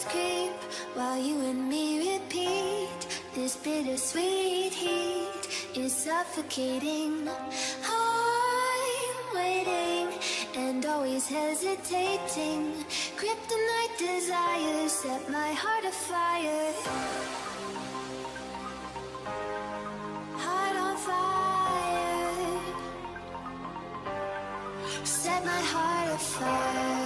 creep while you and me repeat. This bittersweet heat is suffocating. I'm waiting and always hesitating. Kryptonite desires set my heart afire. Heart on fire. Set my heart afire.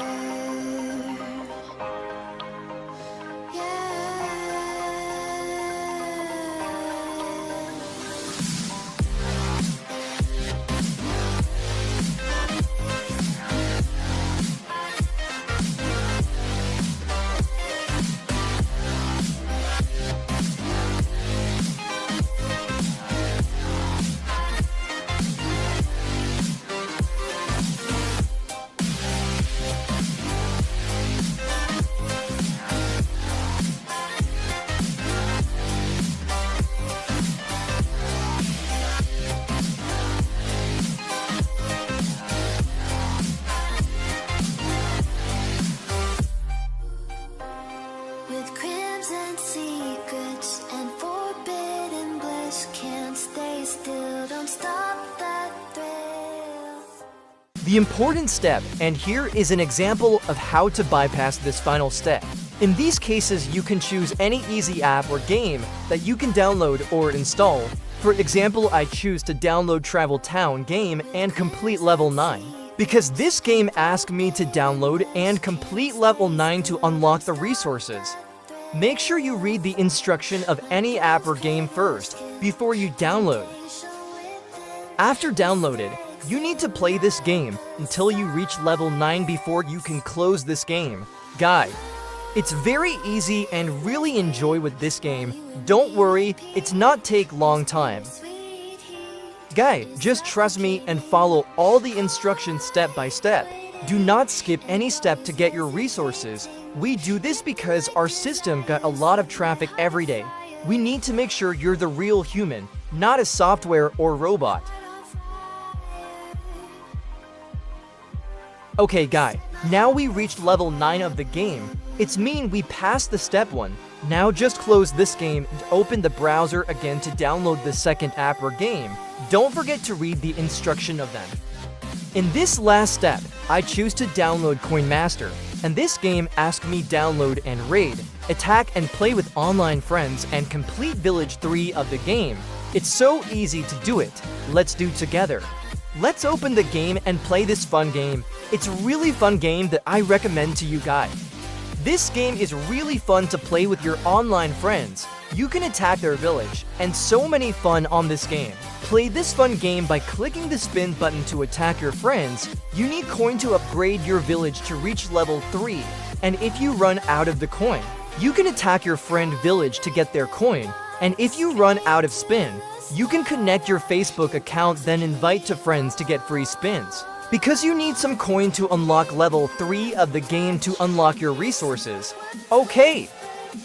With crimson secrets and forbidden bliss, can't stay still, don't stop that thrill. The important step, and here is an example of how to bypass this final step. In these cases, you can choose any easy app or game that you can download or install. For example, I choose to download Travel Town game and complete level 9. Because this game asked me to download and complete level 9 to unlock the resources. Make sure you read the instruction of any app or game first, before you download. After downloaded, you need to play this game until you reach level 9 before you can close this game. Guide. It's very easy and really enjoy with this game. Don't worry, it's not take long time. Guy, just trust me and follow all the instructions step by step. Do not skip any step to get your resources. We do this because our system got a lot of traffic every day. We need to make sure you're the real human, not a software or robot. Okay, Guy, now we reached level 9 of the game. It's mean we passed the step 1. Now just close this game and open the browser again to download the second app or game. Don't forget to read the instruction of them. In this last step, I choose to download CoinMaster, and this game asks me download and raid, attack and play with online friends and complete Village 3 of the game. It's so easy to do it. Let's do together. Let's open the game and play this fun game. It's a really fun game that I recommend to you guys. This game is really fun to play with your online friends. You can attack their village, and so many fun on this game. Play this fun game by clicking the spin button to attack your friends. You need coin to upgrade your village to reach level 3, and if you run out of the coin, you can attack your friend village to get their coin, and if you run out of spin, you can connect your Facebook account then invite to friends to get free spins. Because you need some coin to unlock level 3 of the game to unlock your resources. Okay,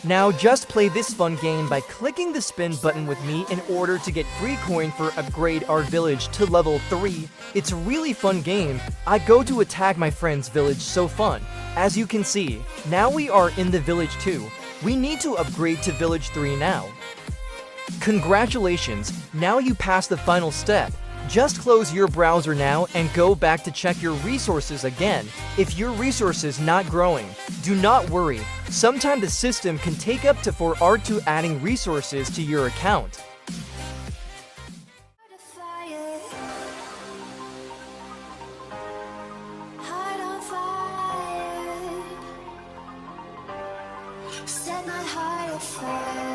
now just play this fun game by clicking the spin button with me in order to get free coin for upgrade our village to level 3. It's a really fun game. I go to attack my friend's village, so fun. As you can see, now we are in the village 2. We need to upgrade to village 3 now. Congratulations, now you passed the final step. Just close your browser now and go back to check your resources again. If your resources not growing, do not worry. Sometimes the system can take up to 4 hours to adding resources to your account. Heart on fire. Set my heart afire.